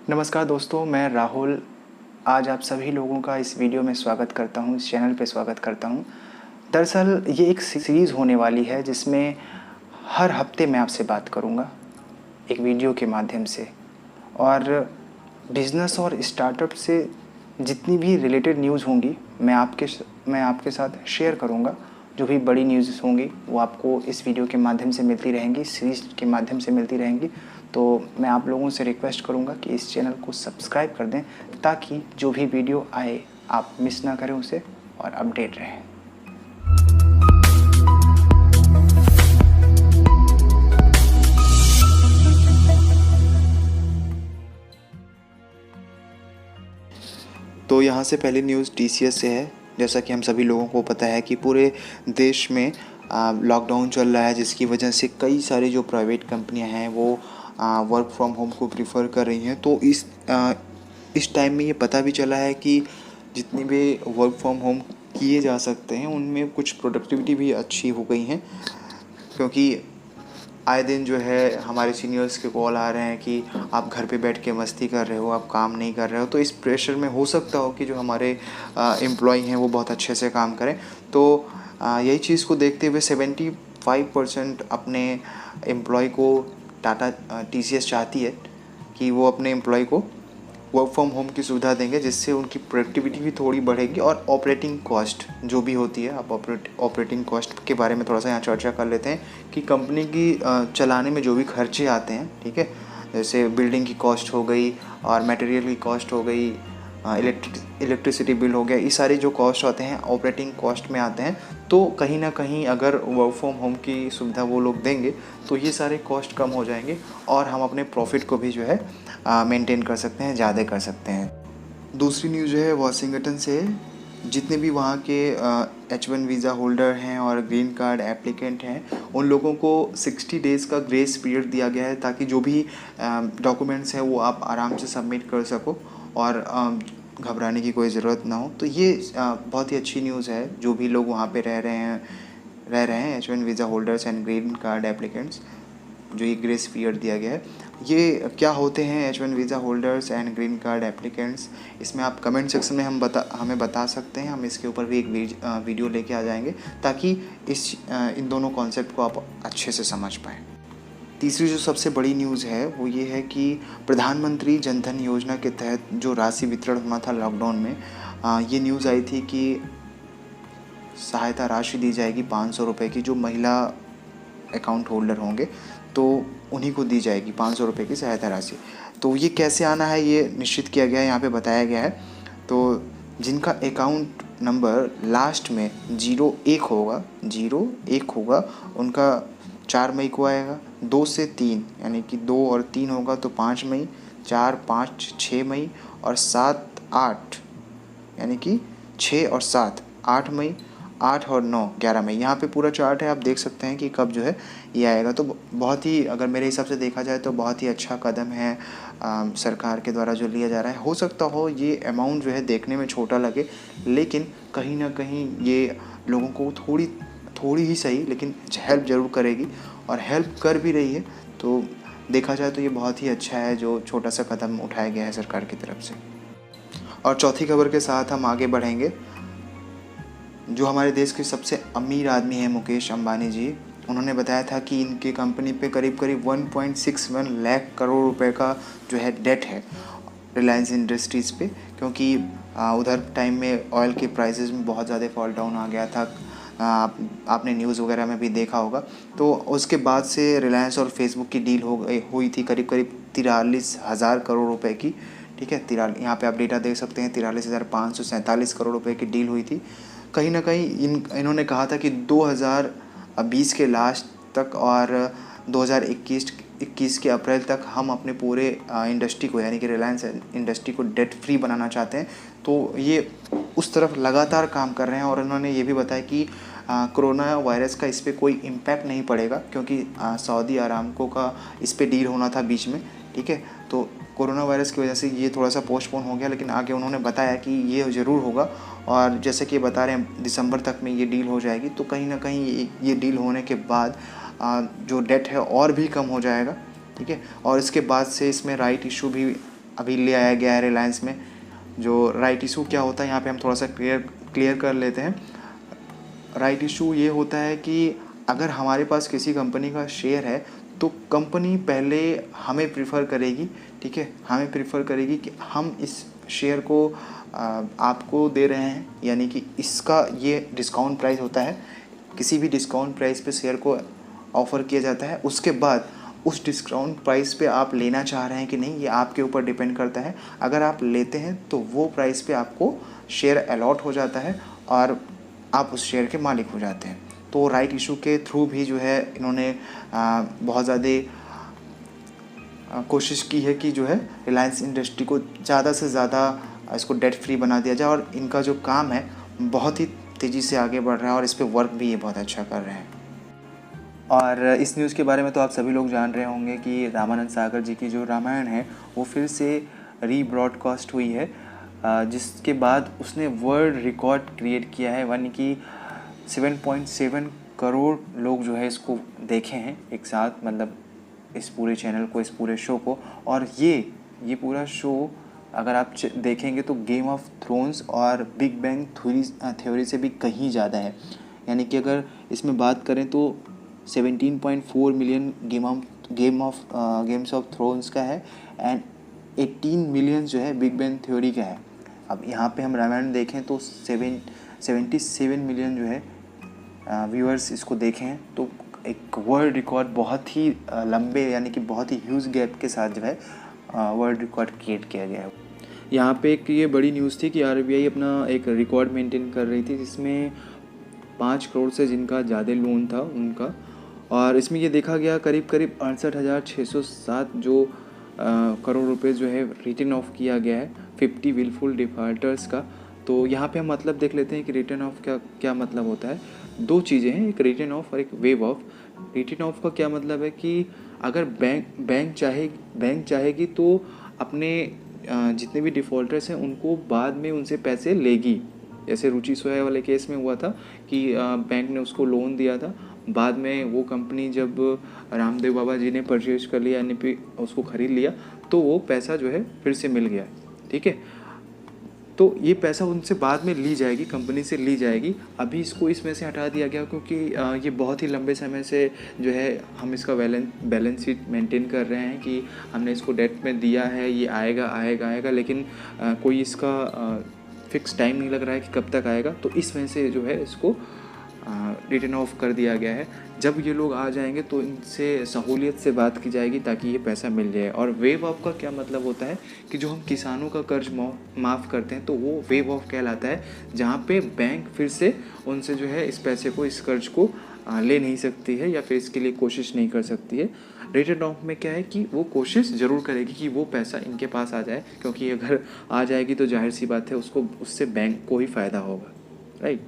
नमस्कार दोस्तों, मैं राहुल आज आप सभी लोगों का इस वीडियो में स्वागत करता हूँ, इस चैनल पे स्वागत करता हूँ। दरअसल ये एक सीरीज़ होने वाली है जिसमें हर हफ्ते मैं आपसे बात करूँगा एक वीडियो के माध्यम से, और बिज़नेस और स्टार्टअप से जितनी भी रिलेटेड न्यूज़ होंगी मैं आपके साथ शेयर करूँगा। जो भी बड़ी न्यूज़ होंगी वो आपको इस वीडियो के माध्यम से मिलती रहेंगी, सीरीज़ के माध्यम से मिलती रहेंगी। तो मैं आप लोगों से रिक्वेस्ट करूँगा कि इस चैनल को सब्सक्राइब कर दें ताकि जो भी वीडियो आए आप मिस ना करें उसे और अपडेट रहें। तो यहाँ से पहली न्यूज़ TCS से है। जैसा कि हम सभी लोगों को पता है कि पूरे देश में लॉकडाउन चल रहा है, जिसकी वजह से कई सारी जो प्राइवेट कंपनियां हैं वो वर्क फ्रॉम होम को प्रीफर कर रही हैं। तो इस टाइम में ये पता भी चला है कि जितनी भी वर्क फ्रॉम होम किए जा सकते हैं उनमें कुछ प्रोडक्टिविटी भी अच्छी हो गई हैं, क्योंकि आए दिन जो है हमारे सीनियर्स के कॉल आ रहे हैं कि आप घर पे बैठ के मस्ती कर रहे हो, आप काम नहीं कर रहे हो। तो इस प्रेशर में हो सकता हो कि जो हमारे एम्प्लॉय हैं वो बहुत अच्छे से काम करें। तो यही चीज़ को देखते हुए 75% अपने एम्प्लॉय को TCS चाहती है कि वो अपने एम्प्लॉय को वर्क फ्रॉम होम की सुविधा देंगे, जिससे उनकी प्रोडक्टिविटी भी थोड़ी बढ़ेगी और ऑपरेटिंग कॉस्ट जो भी होती है, आप ऑपरेटिंग कॉस्ट के बारे में थोड़ा सा यहाँ चर्चा कर लेते हैं कि कंपनी की चलाने में जो भी खर्चे आते हैं, ठीक है, जैसे बिल्डिंग की कॉस्ट हो गई और मटेरियल की कॉस्ट हो गई, इलेक्ट्रिसिटी बिल हो गया, ये सारे जो कॉस्ट आते हैं ऑपरेटिंग कॉस्ट में आते हैं। तो कहीं ना कहीं अगर वर्क फ्रॉम होम की सुविधा वो लोग देंगे तो ये सारे कॉस्ट कम हो जाएंगे और हम अपने प्रॉफिट को भी जो है मेंटेन कर सकते हैं, ज़्यादा कर सकते हैं। दूसरी न्यूज़ जो है वाशिंगटन से। जितने भी वहाँ के H1 वीज़ा होल्डर हैं और ग्रीन कार्ड एप्लीकेंट हैं उन लोगों को 60 डेज़ का ग्रेस पीरियड दिया गया है, ताकि जो भी डॉक्यूमेंट्स हैं वो आप आराम से सबमिट कर सको और घबराने की कोई ज़रूरत ना हो। तो ये बहुत ही अच्छी न्यूज़ है। जो भी लोग वहाँ पे रह रहे हैं H1 visa holders and green card applicants, जो ये ग्रेस पीरियड दिया गया है। ये क्या होते हैं H1 visa holders and green card applicants, इसमें आप कमेंट सेक्शन में हमें बता सकते हैं। हम इसके ऊपर भी एक वीडियो लेके आ जाएंगे ताकि इन दोनों कॉन्सेप्ट को आप अच्छे से समझ पाएँ। तीसरी जो सबसे बड़ी न्यूज़ है वो ये है कि प्रधानमंत्री जन धन योजना के तहत जो राशि वितरण होना था लॉकडाउन में, ये न्यूज़ आई थी कि सहायता राशि दी जाएगी 500 रुपये की। जो महिला अकाउंट होल्डर होंगे तो उन्हीं को दी जाएगी 500 रुपये की सहायता राशि। तो ये कैसे आना है ये निश्चित किया गया है, यहाँ पे बताया गया है। तो जिनका अकाउंट नंबर लास्ट में 01 होगा उनका 4 मई को आएगा। 2 से 3 यानी कि 2 और 3 होगा तो 5 मई, 4, 5, 6 मई और 7, 8 यानी कि 6 और 7, 8 मई, 8 और 9, 11 मई। यहाँ पे पूरा चार्ट है, आप देख सकते हैं कि कब जो है ये आएगा। तो बहुत ही, अगर मेरे हिसाब से देखा जाए तो बहुत ही अच्छा कदम है सरकार के द्वारा जो लिया जा रहा है। हो सकता हो ये अमाउंट जो है देखने में छोटा लगे, लेकिन कहीं ना कहीं ये लोगों को थोड़ी ही सही लेकिन हेल्प ज़रूर करेगी और हेल्प कर भी रही है। तो देखा जाए तो ये बहुत ही अच्छा है जो छोटा सा कदम उठाया गया है सरकार की तरफ से। और चौथी खबर के साथ हम आगे बढ़ेंगे। जो हमारे देश के सबसे अमीर आदमी हैं मुकेश अंबानी जी, उन्होंने बताया था कि इनकी कंपनी पे करीब 1.61 लाख करोड़ रुपए का जो है डेट है रिलायंस इंडस्ट्रीज़ पे, क्योंकि उधर टाइम में ऑयल के प्राइसेस में बहुत ज़्यादा फॉल डाउन आ गया था। आपने न्यूज़ वगैरह में भी देखा होगा। तो उसके बाद से रिलायंस और फेसबुक की डील हुई थी करीब 43,000 करोड़ रुपए की, ठीक है। यहाँ पे आप डेटा देख सकते हैं, 43,547 करोड़ रुपए की डील हुई थी। कहीं ना कहीं इन्होंने कहा था कि 2020 के लास्ट तक और 2021 के अप्रैल तक हम अपने पूरे इंडस्ट्री को यानी कि रिलायंस इंडस्ट्री को डेट फ्री बनाना चाहते हैं। तो ये उस तरफ लगातार काम कर रहे हैं। और उन्होंने ये भी बताया कि कोरोना वायरस का इस पर कोई इम्पैक्ट नहीं पड़ेगा, क्योंकि सऊदी अरामको का इस पर डील होना था बीच में, ठीक है। तो कोरोना वायरस की वजह से ये थोड़ा सा पोस्टपोन हो गया, लेकिन आगे उन्होंने बताया कि ये ज़रूर होगा। और जैसे कि बता रहे हैं दिसंबर तक में ये डील हो जाएगी। तो कहीं ना कहीं ये डील होने के बाद जो डेट है और भी कम हो जाएगा, ठीक है। और इसके बाद से इसमें राइट इशू भी अभी ले आया गया है रिलायंस में। जो राइट इशू क्या होता है यहाँ पे हम थोड़ा सा क्लियर कर लेते हैं। राइट इशू ये होता है कि अगर हमारे पास किसी कंपनी का शेयर है तो कंपनी पहले हमें प्रिफ़र करेगी, ठीक है, हमें प्रिफ़र करेगी कि हम इस शेयर को आपको दे रहे हैं, यानी कि इसका ये डिस्काउंट प्राइस होता है, किसी भी डिस्काउंट प्राइस पे शेयर को ऑफ़र किया जाता है। उसके बाद उस डिस्काउंट प्राइस पे आप लेना चाह रहे हैं कि नहीं, ये आपके ऊपर डिपेंड करता है। अगर आप लेते हैं तो वो प्राइस पे आपको शेयर अलॉट हो जाता है और आप उस शेयर के मालिक हो जाते हैं। तो राइट इशू के थ्रू भी जो है इन्होंने बहुत ज़्यादा कोशिश की है कि जो है रिलायंस इंडस्ट्री को ज़्यादा से ज़्यादा इसको डेट फ्री बना दिया जाए, और इनका जो काम है बहुत ही तेज़ी से आगे बढ़ रहा है और इस पे वर्क भी ये बहुत अच्छा कर रहे हैं। और इस न्यूज़ के बारे में तो आप सभी लोग जान रहे होंगे कि रामानंद सागर जी की जो रामायण है वो फिर से रीब्रॉडकास्ट हुई है, जिसके बाद उसने वर्ल्ड रिकॉर्ड क्रिएट किया है, यानी कि 7.7 करोड़ लोग जो है इसको देखे हैं एक साथ, मतलब इस पूरे चैनल को, इस पूरे शो को। और ये पूरा शो अगर आप देखेंगे तो गेम ऑफ थ्रोन्स और बिग बैंग थ्योरी से भी कहीं ज़्यादा है। यानी कि अगर इसमें बात करें तो 17.4 मिलियन गेम्स ऑफ थ्रोन्स का है एंड 18 मिलियन जो है बिग बैंग थ्योरी का है। अब यहाँ पे हम रामायण देखें तो 77 मिलियन जो है व्यूअर्स इसको देखें हैं, तो एक वर्ल्ड रिकॉर्ड बहुत ही लंबे, यानी कि बहुत ही ह्यूज गैप के साथ जो है वर्ल्ड रिकॉर्ड क्रिएट किया गया है। यहाँ पे एक ये बड़ी न्यूज़ थी कि आरबीआई अपना एक रिकॉर्ड मेंटेन कर रही थी, जिसमें 5 करोड़ से जिनका ज़्यादा लोन था उनका, और इसमें ये देखा गया करीब 68,607 जो करोड़ रुपए जो है रिटर्न ऑफ किया गया है 50 विलफुल डिफॉल्टर्स का। तो यहाँ पे हम मतलब देख लेते हैं कि रिटर्न ऑफ का क्या मतलब होता है। दो चीज़ें हैं, एक रिटर्न ऑफ और एक वेव ऑफ। रिटर्न ऑफ का क्या मतलब है कि अगर बैंक चाहेगी तो अपने जितने भी डिफ़ॉल्टर्स हैं उनको बाद में उनसे पैसे लेगी। जैसे रुचि सोया वाले केस में हुआ था कि बैंक ने उसको लोन दिया था, बाद में वो कंपनी जब रामदेव बाबा जी ने परचेज कर लिया, यानी कि उसको ख़रीद लिया, तो वो पैसा जो है फिर से मिल गया, ठीक है। तो ये पैसा उनसे बाद में ली जाएगी, कंपनी से ली जाएगी। अभी इसको इसमें से हटा दिया गया क्योंकि ये बहुत ही लंबे समय से जो है हम इसका बैलेंस शीट मेंटेन कर रहे हैं कि हमने इसको डेट में दिया है, ये आएगा, लेकिन कोई इसका फिक्स टाइम नहीं लग रहा है कि कब तक आएगा। तो इस वजह से जो है इसको रिटर्न ऑफ कर दिया गया है। जब ये लोग आ जाएंगे तो इनसे सहूलियत से बात की जाएगी ताकि ये पैसा मिल जाए। और वेव ऑफ का क्या मतलब होता है कि जो हम किसानों का कर्ज माफ़ करते हैं तो वो वेव ऑफ कहलाता है, जहाँ पे बैंक फिर से उनसे जो है इस पैसे को, इस कर्ज को ले नहीं सकती है या फिर इसके लिए कोशिश नहीं कर सकती है। रिटर्न ऑफ में क्या है कि वो कोशिश ज़रूर करेगी कि वो पैसा इनके पास आ जाए, क्योंकि अगर आ जाएगी तो जाहिर सी बात है उससे बैंक को ही फ़ायदा होगा, राइट।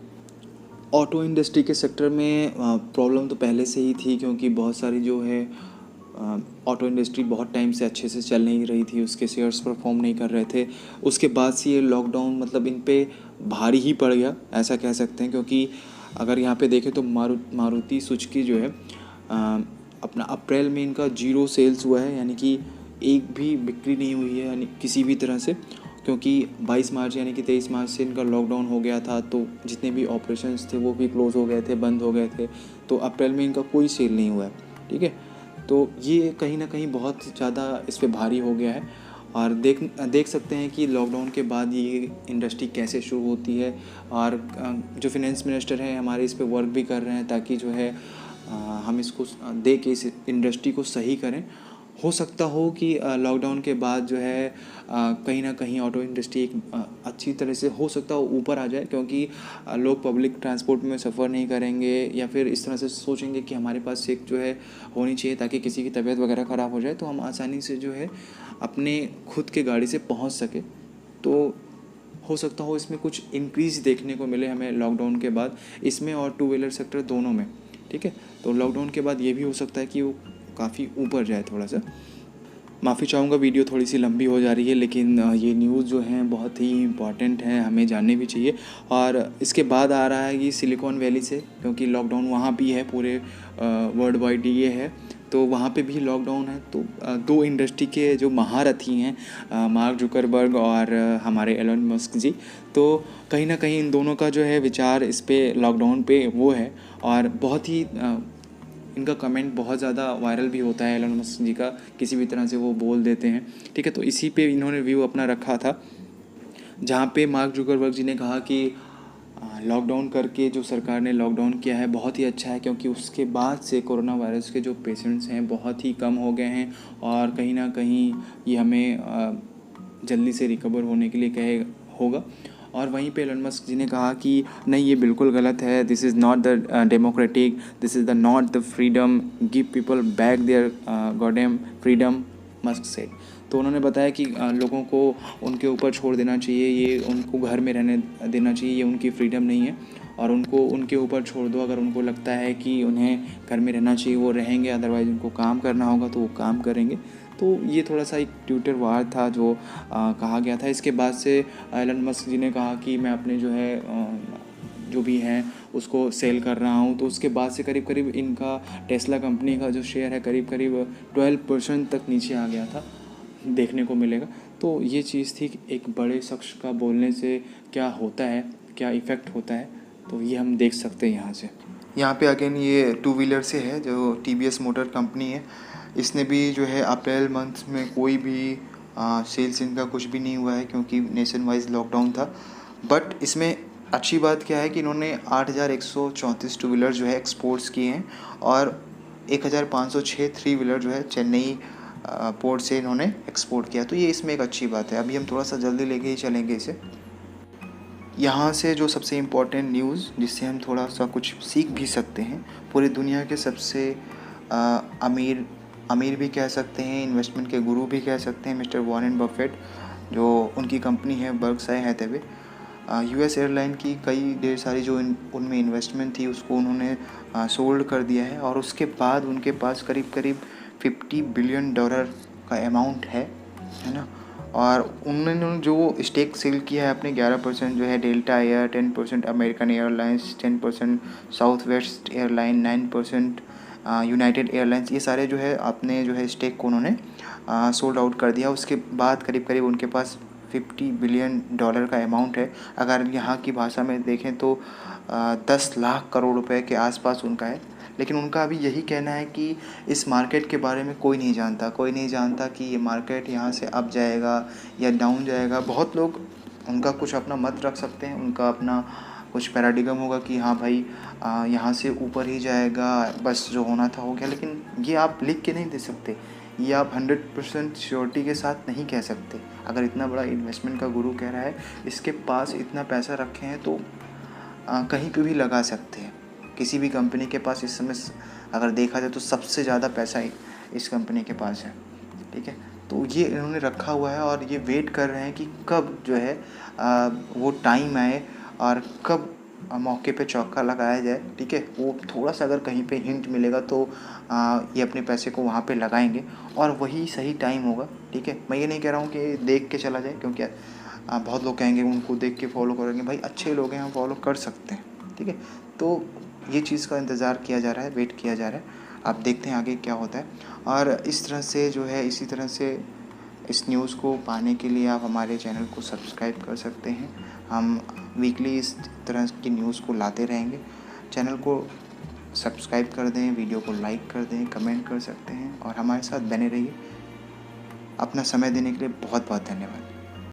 ऑटो इंडस्ट्री के सेक्टर में प्रॉब्लम तो पहले से ही थी, क्योंकि बहुत सारी जो है ऑटो इंडस्ट्री बहुत टाइम से अच्छे से चल नहीं रही थी, उसके शेयर्स परफॉर्म नहीं कर रहे थे। उसके बाद से ये लॉकडाउन मतलब इन पे भारी ही पड़ गया, ऐसा कह सकते हैं। क्योंकि अगर यहाँ पे देखें तो मारुति सुजुकी जो है अपना अप्रैल में इनका 0 सेल्स हुआ है, यानी कि एक भी बिक्री नहीं हुई है, यानी किसी भी तरह से। क्योंकि 22 मार्च यानी कि 23 मार्च से इनका लॉकडाउन हो गया था, तो जितने भी ऑपरेशंस थे वो भी क्लोज़ हो गए थे, बंद हो गए थे। तो अप्रैल में इनका कोई सेल नहीं हुआ है, ठीक है। तो ये कहीं ना कहीं बहुत ज़्यादा इस पे भारी हो गया है। और देख सकते हैं कि लॉकडाउन के बाद ये इंडस्ट्री कैसे शुरू होती है। और जो फिनेंस मिनिस्टर हैं हमारे इस पे वर्क भी कर रहे हैं ताकि जो है हम इसको दे के इस इंडस्ट्री को सही करें। हो सकता हो कि लॉकडाउन के बाद जो है कहीं ना कहीं ऑटो इंडस्ट्री एक अच्छी तरह से हो सकता हो ऊपर आ जाए, क्योंकि लोग पब्लिक ट्रांसपोर्ट में सफ़र नहीं करेंगे या फिर इस तरह से सोचेंगे कि हमारे पास एक जो है होनी चाहिए ताकि किसी की तबीयत वगैरह ख़राब हो जाए तो हम आसानी से जो है अपने खुद के गाड़ी से पहुंच सके। तो हो सकता हो इसमें कुछ इंक्रीज़ देखने को मिले हमें लॉकडाउन के बाद, इसमें और टू व्हीलर सेक्टर दोनों में, ठीक है। तो लॉकडाउन के बाद ये भी हो सकता है कि वो काफ़ी ऊपर जाए थोड़ा सा। माफ़ी चाहूँगा, वीडियो थोड़ी सी लंबी हो जा रही है, लेकिन ये न्यूज़ जो है बहुत ही इम्पॉर्टेंट है, हमें जाननी भी चाहिए। और इसके बाद आ रहा है ये सिलिकॉन वैली से, क्योंकि लॉकडाउन वहाँ भी है, पूरे वर्ल्ड वाइड ये है। तो वहाँ पे भी लॉकडाउन है। तो दो इंडस्ट्री के जो महारथी हैं मार्क जुकरबर्ग और हमारे एलन मस्क जी, तो कहीं ना कहीं इन दोनों का जो है विचार इस पे लॉकडाउन पे वो है, और बहुत ही इनका कमेंट बहुत ज़्यादा वायरल भी होता है एलन मस्क जी का, किसी भी तरह से वो बोल देते हैं, ठीक है। तो इसी पे इन्होंने व्यू अपना रखा था, जहाँ पे मार्क जुकरबर्ग जी ने कहा कि लॉकडाउन करके जो सरकार ने लॉकडाउन किया है बहुत ही अच्छा है, क्योंकि उसके बाद से कोरोना वायरस के जो पेशेंट्स हैं बहुत ही कम हो गए हैं, और कहीं ना कहीं ये हमें जल्दी से रिकवर होने के लिए कहे होगा। और वहीं पे एलन मस्क जी ने कहा कि नहीं, ये बिल्कुल गलत है, this is not the democratic, this is the not the freedom, give people back their goddamn freedom, Musk said. तो उन्होंने बताया कि लोगों को उनके ऊपर छोड़ देना चाहिए, ये उनको घर में रहने देना चाहिए, ये उनकी फ्रीडम नहीं है, और उनको उनके ऊपर छोड़ दो। अगर उनको लगता है कि उन्हें घर में रहना चाहिए वो रहेंगे, अदरवाइज़ उनको काम करना होगा तो वो काम करेंगे। तो ये थोड़ा सा एक ट्विटर वार था जो कहा गया था। इसके बाद से एलन मस्क जी ने कहा कि मैं अपने जो है जो भी हैं उसको सेल कर रहा हूँ। तो उसके बाद से करीब करीब इनका टेस्ला कंपनी का जो शेयर है करीब करीब 12% तक नीचे आ गया था, देखने को मिलेगा। तो ये चीज़ थी कि एक बड़े शख्स का बोलने से क्या होता है, क्या इफ़ेक्ट होता है, तो ये हम देख सकते हैं यहाँ से। यहाँ पे अगेन ये टू व्हीलर से है, जो टीवीएस मोटर कंपनी है, इसने भी जो है अप्रैल मंथ में कोई भी सेल्स इनका कुछ भी नहीं हुआ है, क्योंकि नेशन वाइज लॉकडाउन था। बट इसमें अच्छी बात क्या है कि इन्होंने 8,134 टू व्हीलर जो है एक्सपोर्ट्स किए हैं, और 1,506 थ्री व्हीलर जो है चेन्नई पोर्ट से इन्होंने एक्सपोर्ट किया। तो ये इसमें एक अच्छी बात है। अभी हम थोड़ा सा जल्दी लेके ही चलेंगे इसे। यहाँ से जो सबसे इम्पोर्टेंट न्यूज़ जिससे हम थोड़ा सा कुछ सीख भी सकते हैं, पूरी दुनिया के सबसे अमीर भी कह सकते हैं, इन्वेस्टमेंट के गुरु भी कह सकते हैं, मिस्टर वॉरेन बफेट, जो उनकी कंपनी है बर्कशायर हैथवे, यूएस एयरलाइन की कई ढेर सारी जो उनमें इन्वेस्टमेंट थी उसको उन्होंने सोल्ड कर दिया है, और उसके बाद उनके पास करीब करीब $50 बिलियन का अमाउंट है ना। और उन्होंने जो स्टेक सेल किया है अपने 11% जो है delta air, 10% American airlines, 10% south west airline, 9% United airlines, ये सारे जो है अपने जो है स्टेक को उन्होंने सोल्ड आउट कर दिया। उसके बाद करीब करीब उनके पास $50 बिलियन का अमाउंट है। अगर यहाँ की भाषा में देखें तो 10 लाख करोड़ रुपए के आसपास उनका है। लेकिन उनका अभी यही कहना है कि इस मार्केट के बारे में कोई नहीं जानता कि ये मार्केट यहाँ से अप जाएगा या डाउन जाएगा। बहुत लोग उनका कुछ अपना मत रख सकते हैं, उनका अपना कुछ पैराडिगम होगा कि हाँ भाई यहाँ से ऊपर ही जाएगा, बस जो होना था हो गया। लेकिन ये आप लिख के नहीं दे सकते, ये आप 100% श्योरिटी के साथ नहीं कह सकते। अगर इतना बड़ा इन्वेस्टमेंट का गुरु कह रहा है, इसके पास इतना पैसा रखे हैं, तो कहीं पे भी लगा सकते हैं। किसी भी कंपनी के पास इस समय अगर देखा जाए तो सबसे ज़्यादा पैसा इस कंपनी के पास है, ठीक है। तो ये इन्होंने रखा हुआ है, और ये वेट कर रहे हैं कि कब जो है वो टाइम आए और कब मौके पे चौका लगाया जाए, ठीक है। वो थोड़ा सा अगर कहीं पे हिंट मिलेगा तो ये अपने पैसे को वहाँ पे लगाएंगे, और वही सही टाइम होगा, ठीक है। मैं ये नहीं कह रहा हूँ कि देख के चला जाए, क्योंकि बहुत लोग कहेंगे उनको देख के फॉलो करेंगे। भाई अच्छे लोग हैं, हम फॉलो कर सकते हैं, ठीक है। तो ये चीज़ का इंतज़ार किया जा रहा है, वेट किया जा रहा है। आप देखते हैं आगे क्या होता है। और इस तरह से जो है, इसी तरह से इस न्यूज़ को पाने के लिए आप हमारे चैनल को सब्सक्राइब कर सकते हैं। हम वीकली इस तरह की न्यूज़ को लाते रहेंगे। चैनल को सब्सक्राइब कर दें, वीडियो को लाइक कर दें, कमेंट कर सकते हैं, और हमारे साथ बने रहिए। अपना समय देने के लिए बहुत बहुत धन्यवाद।